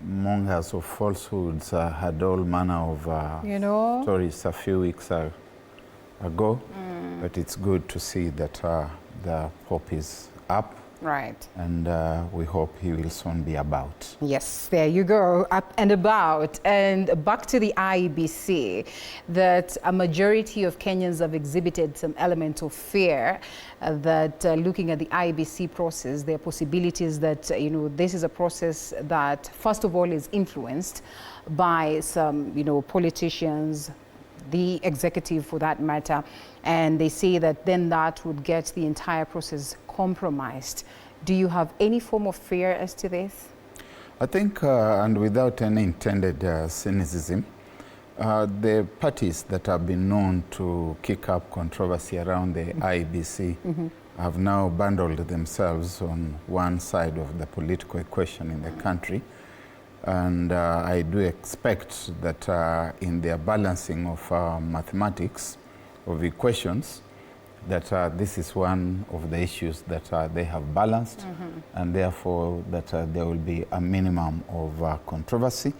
mongers of falsehoods had all manner of stories a few weeks ago. But it's good to see that the hope is up. Right. And we hope he will soon be about. Yes, there you go, up and about. And back to the IEBC, that a majority of Kenyans have exhibited some element of fear that looking at the IEBC process, there are possibilities that, this is a process that, first of all, is influenced by some, politicians, the executive for that matter, and they say that then that would get the entire process compromised. Do you have any form of fear as to this? I think, and without any intended cynicism, the parties that have been known to kick up controversy around the IEBC have now bundled themselves on one side of the political equation in the country. And I do expect that in their balancing of mathematics, of equations, that this is one of the issues that they have balanced, and therefore that there will be a minimum of controversy.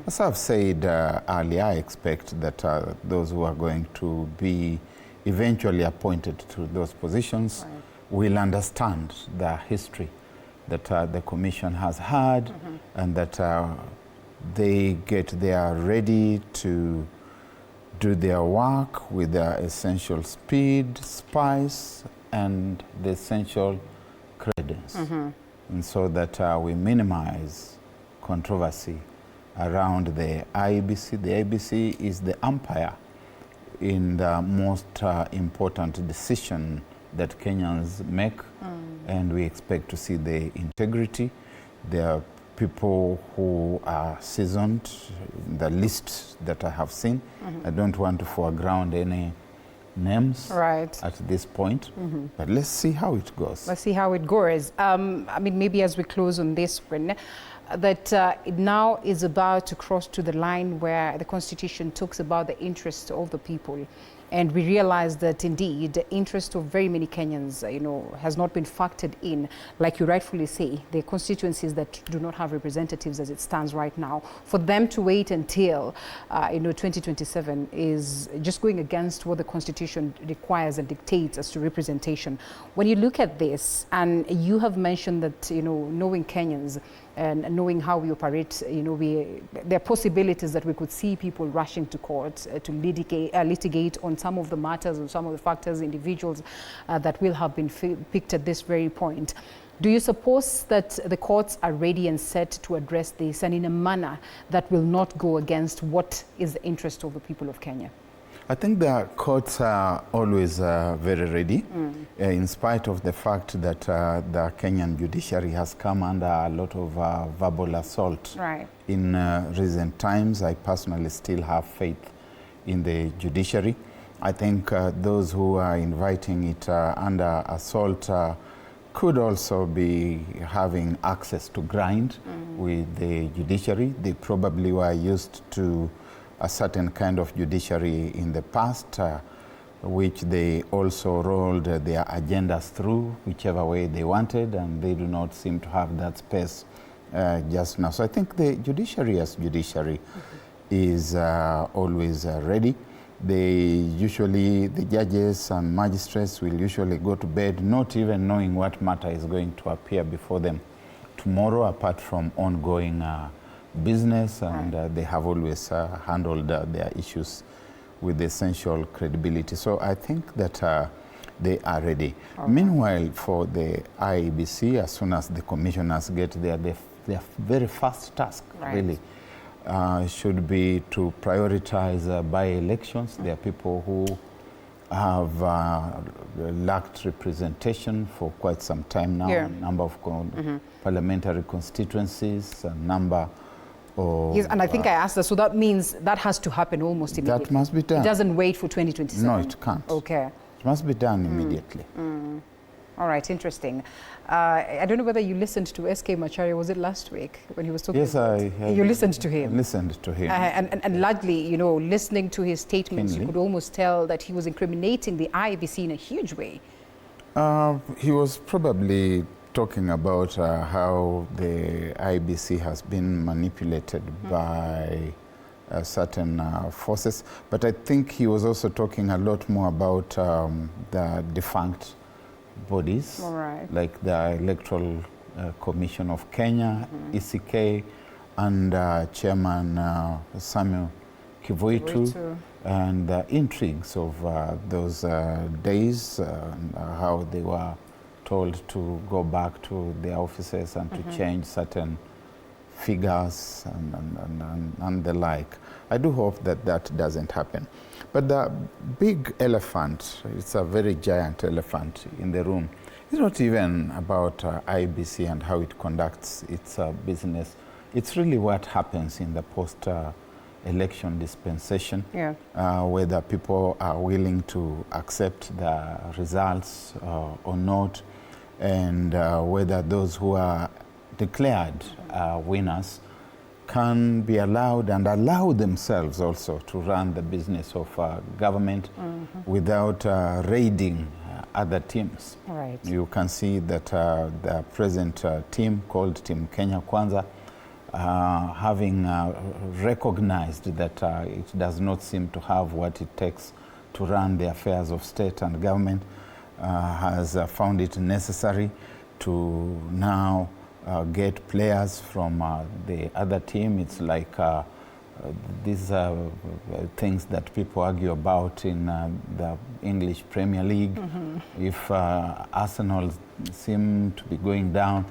As I've said earlier, I expect that those who are going to be eventually appointed to those positions will understand the history that the Commission has had, and that they get there ready to do their work with their essential speed, spice, and the essential credence. And so that we minimize controversy around the IEBC. The IEBC is the umpire in the most important decision that Kenyans make, and we expect to see the integrity. There are people who are seasoned, the list that I have seen. I don't want to foreground any names at this point, but let's see how it goes. Let's see how it goes. I mean, maybe as we close on this one, that it now is about to cross to the line where the Constitution talks about the interests of the people. And we realize that indeed the interest of very many Kenyans, has not been factored in. Like you rightfully say, the constituencies that do not have representatives as it stands right now, for them to wait until 2027 is just going against what the Constitution requires and dictates as to representation. When you look at this, and you have mentioned that knowing Kenyans and knowing how we operate, there are possibilities that we could see people rushing to court to litigate on some of the matters and some of the factors, individuals that will have been picked at this very point. Do you suppose that the courts are ready and set to address this, and in a manner that will not go against what is the interest of the people of Kenya? I think the courts are always very ready, in spite of the fact that the Kenyan judiciary has come under a lot of verbal assault in recent times. I personally still have faith in the judiciary. I think those who are inviting it under assault could also be having access to grind with the judiciary. They probably were used to a certain kind of judiciary in the past, which they also rolled their agendas through whichever way they wanted, and they do not seem to have that space just now. So I think the judiciary as judiciary is always ready. The judges and magistrates will usually go to bed not even knowing what matter is going to appear before them tomorrow, apart from ongoing business, and they have always handled their issues with essential credibility. So I think that they are ready. Meanwhile, for the IEBC, as soon as the commissioners get there, their very first task really should be to prioritize by-elections. There are people who have lacked representation for quite some time now, a number of parliamentary constituencies, a number of... Yes, and I think I asked that, so that means that has to happen almost immediately. That must be done. It doesn't wait for 2027? No, it can't. Okay. It must be done immediately. All right, interesting. I don't know whether you listened to SK Macharia, was it last week when he was talking? Yes, I You listened to him? Listened to him. And largely, listening to his statements, you could almost tell that he was incriminating the IEBC in a huge way. He was probably talking about how the IEBC has been manipulated by certain forces, but I think he was also talking a lot more about the defunct bodies, like the Electoral Commission of Kenya, ECK, and Chairman Samuel Kivuitu, and the intrigues of those days, how they were told to go back to their offices and to change certain figures and the like. I do hope that that doesn't happen. But the big elephant, it's a very giant elephant in the room, it's not even about IEBC and how it conducts its business. It's really what happens in the post-election dispensation, whether people are willing to accept the results or not, and whether those who are declared winners can be allowed and allow themselves also to run the business of government without raiding other teams. You can see that the present team, called Team Kenya Kwanza, having recognized that it does not seem to have what it takes to run the affairs of state and government, has found it necessary to now get players from the other team. It's like these are things that people argue about in the English Premier League. If Arsenal seem to be going down,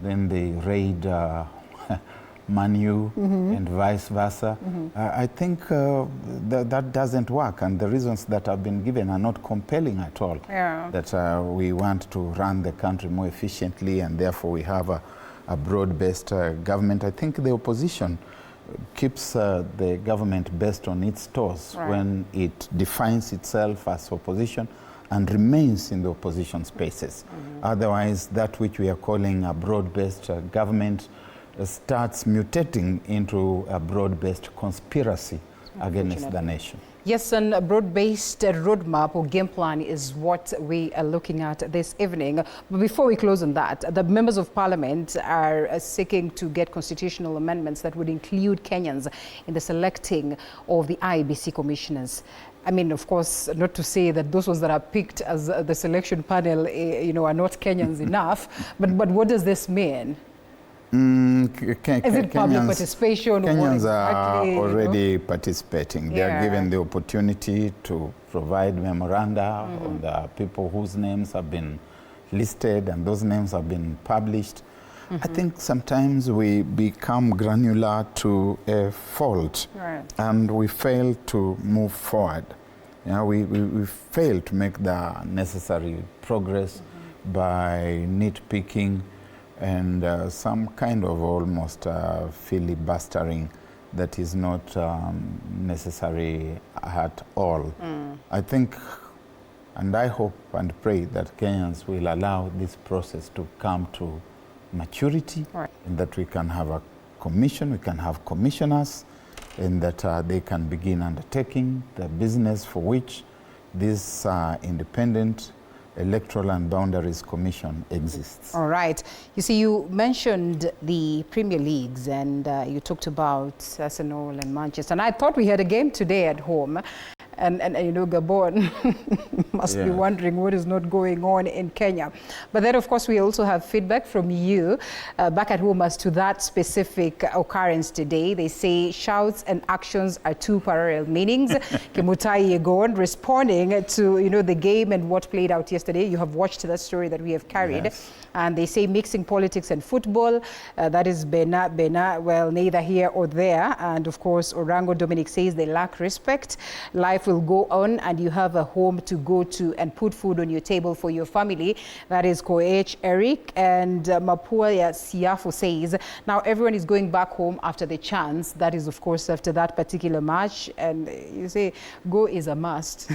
then they raid Man U and vice versa. I think that doesn't work, and the reasons that have been given are not compelling at all. That we want to run the country more efficiently and therefore we have a broad-based government. I think the opposition keeps the government best on its toes when it defines itself as opposition and remains in the opposition spaces. Otherwise, that which we are calling a broad-based government starts mutating into a broad-based conspiracy against the nation. Yes, and a broad-based roadmap or game plan is what we are looking at this evening. But before we close on that, the members of parliament are seeking to get constitutional amendments that would include Kenyans in the selecting of the IEBC commissioners. I mean, of course, not to say that those ones that are picked as the selection panel, are not Kenyans enough, but what does this mean? Is it public participation? Kenyans are already participating. They are given the opportunity to provide memoranda on the people whose names have been listed, and those names have been published. I think sometimes we become granular to a fault, and we fail to move forward. We fail to make the necessary progress by nitpicking and some kind of almost filibustering that is not necessary at all. I think, and I hope and pray that Kenyans will allow this process to come to maturity, and that we can have a commission, we can have commissioners, and that they can begin undertaking the business for which this independent Electoral and Boundaries Commission exists. All right. You see, you mentioned the Premier Leagues and you talked about Arsenal and Manchester. And I thought we had a game today at home. And Gabon must be wondering what is not going on in Kenya. But then, of course, we also have feedback from you back at home as to that specific occurrence today. They say shouts and actions are two parallel meanings. Kimutai Yegon responding to, the game and what played out yesterday. You have watched that story that we have carried. And they say mixing politics and football, that is Bena, well, neither here or there. And of course, Orango Dominic says they lack respect. Life will go on and you have a home to go to and put food on your table for your family. That is Koech Eric. And Mapua Siafu says, now everyone is going back home after the chance. That is, of course, after that particular match. And you say, go is a must.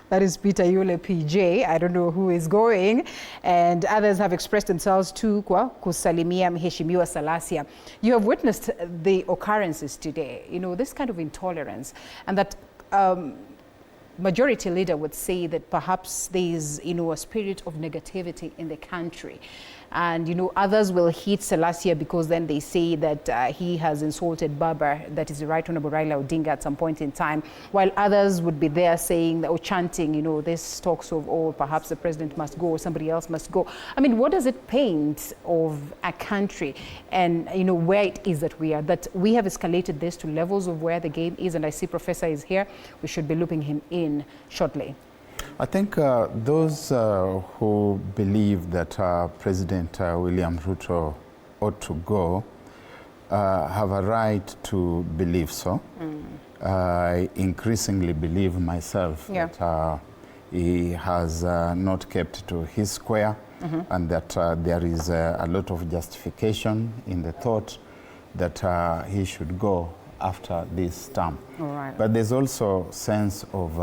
That is Peter Yule PJ. I don't know who is going. And others have expressed themselves too kwa kusalimia Mheshimiwa Salasia. You have witnessed the occurrences today, this kind of intolerance, and that majority leader would say that perhaps there is, a spirit of negativity in the country. and, you know, others will hit Selassie because then they say that he has insulted BAMBA, that is the Right Honorable Raila Odinga, at some point in time, while others would be there saying or chanting, you know, this talks of, oh, perhaps the president must go or somebody else must go. I mean, what does it paint of a country and, you know, where it is that we are, that we have escalated this to levels of where the game is? And I see Professor is here. We should be looping him in shortly. I think those who believe that President William Ruto ought to go have a right to believe so. I increasingly believe myself that he has not kept to his square, and that there is a lot of justification in the thought that he should go after this term. But there's also sense of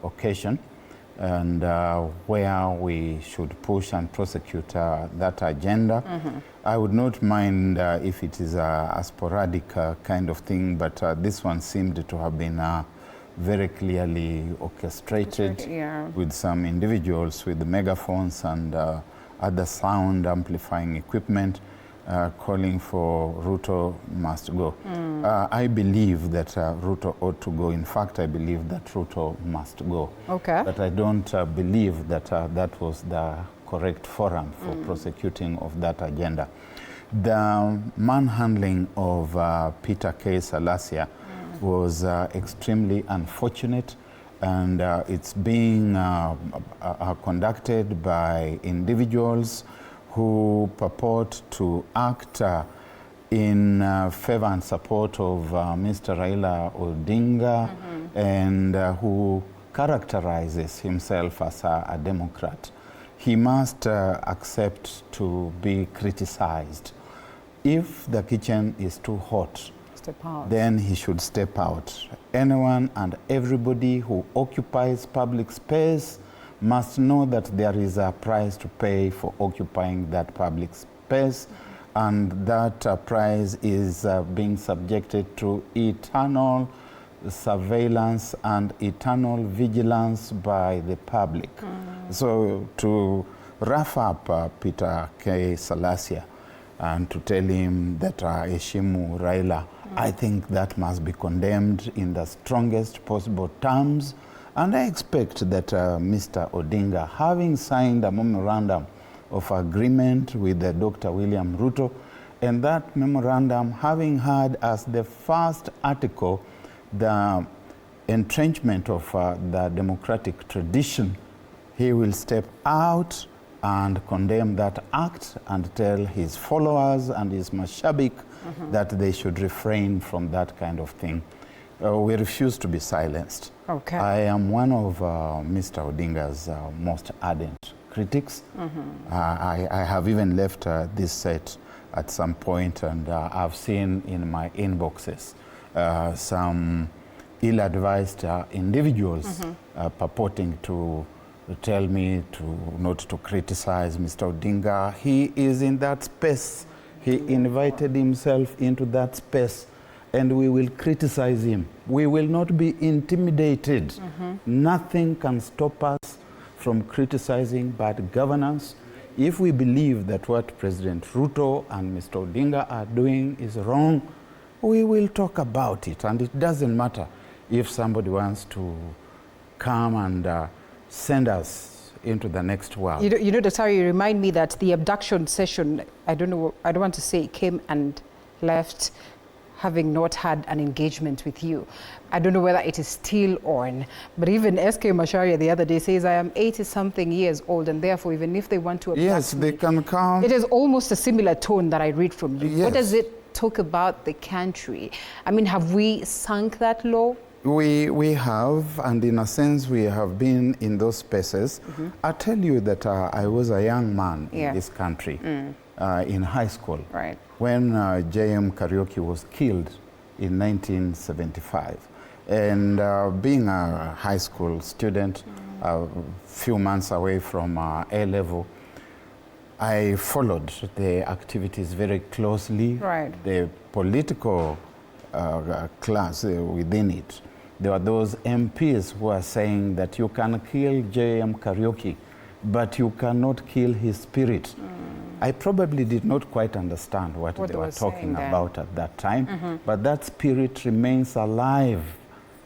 occasion, and where we should push and prosecute that agenda. I would not mind if it is a sporadic kind of thing, but this one seemed to have been very clearly orchestrated with some individuals with megaphones and other sound amplifying equipment calling for Ruto must go. I believe that Ruto ought to go. In fact, I believe that Ruto must go. But I don't believe that that was the correct forum for prosecuting of that agenda. The manhandling of Peter K. Selassie was extremely unfortunate, and it's being conducted by individuals who purport to act in favor and support of Mr. Raila Odinga, and who characterizes himself as a Democrat. He must accept to be criticized. If the kitchen is too hot, then he should step out. Anyone and everybody who occupies public space must know that there is a price to pay for occupying that public space, and that price is being subjected to eternal surveillance and eternal vigilance by the public. So to rough up Peter K. Selassie and to tell him that Eshimu Raila, I think that must be condemned in the strongest possible terms. And I expect that Mr. Odinga, having signed a memorandum of agreement with Dr. William Ruto, and that memorandum having had as the first article the entrenchment of the democratic tradition, he will step out and condemn that act and tell his followers and his mashabik that they should refrain from that kind of thing. We refuse to be silenced. I am one of Mr. Odinga's most ardent critics. I have even left this set at some point, and I've seen in my inboxes some ill-advised individuals purporting to tell me not to criticize Mr. Odinga. He is in that space. He invited himself into that space, and we will criticize him. We will not be intimidated. Nothing can stop us from criticizing bad governance. If we believe that what President Ruto and Mr. Odinga are doing is wrong, we will talk about it. And it doesn't matter if somebody wants to come and send us into the next world. You know, Dr. You remind me that the abduction session, I don't want to say came and left having not had an engagement with you. I don't know whether it is still on, but even SK Macharia the other day says, I am 80-something years old, and therefore even if they want to abduct me, they can come. It is almost a similar tone that I read from you. Yes. What does it talk about the country? I mean, have we sunk that low? We have, and in a sense we have been in those spaces. I tell you that I was a young man in this country in high school when J.M. Kariuki was killed in 1975. And being a high school student, a few months away from A-level, I followed the activities very closely, the political class within it. There were those MPs who are saying that you can kill J.M. Kariuki, but you cannot kill his spirit. I probably did not quite understand what they were talking about at that time, but that spirit remains alive.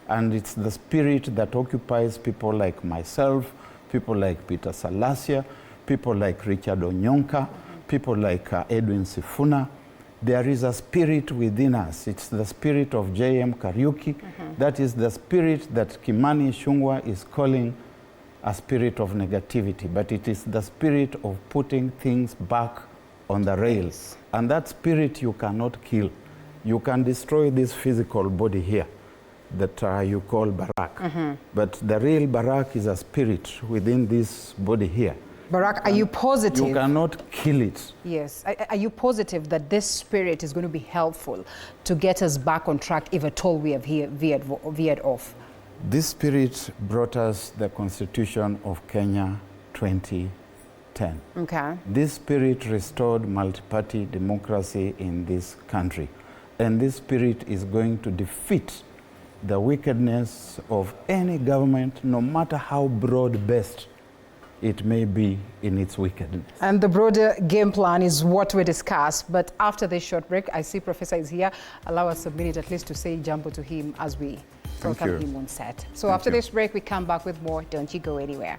And it's the spirit that occupies people like myself, people like Peter Salasia, people like Richard Onyonka, people like Edwin Sifuna. There is a spirit within us. It's the spirit of J.M. Kariuki. That is the spirit that Kimani Ichung'wah is calling a spirit of negativity, but it is the spirit of putting things back on the rails. And that spirit you cannot kill. You can destroy this physical body here that you call Barack. But the real Barack is a spirit within this body here. Barack, are you positive? You cannot kill it. Yes. Are you positive that this spirit is going to be helpful to get us back on track if at all we have veered off? This spirit brought us the Constitution of Kenya 2010. Okay. This spirit restored multi-party democracy in this country. And this spirit is going to defeat the wickedness of any government, no matter how broad-based it may be in its wickedness. And the broader game plan is what we discussed. But after this short break, I see Professor is here. Allow us a minute at least to say jambo to him as we welcome him on set. So after this break, we come back with more. Don't you go anywhere.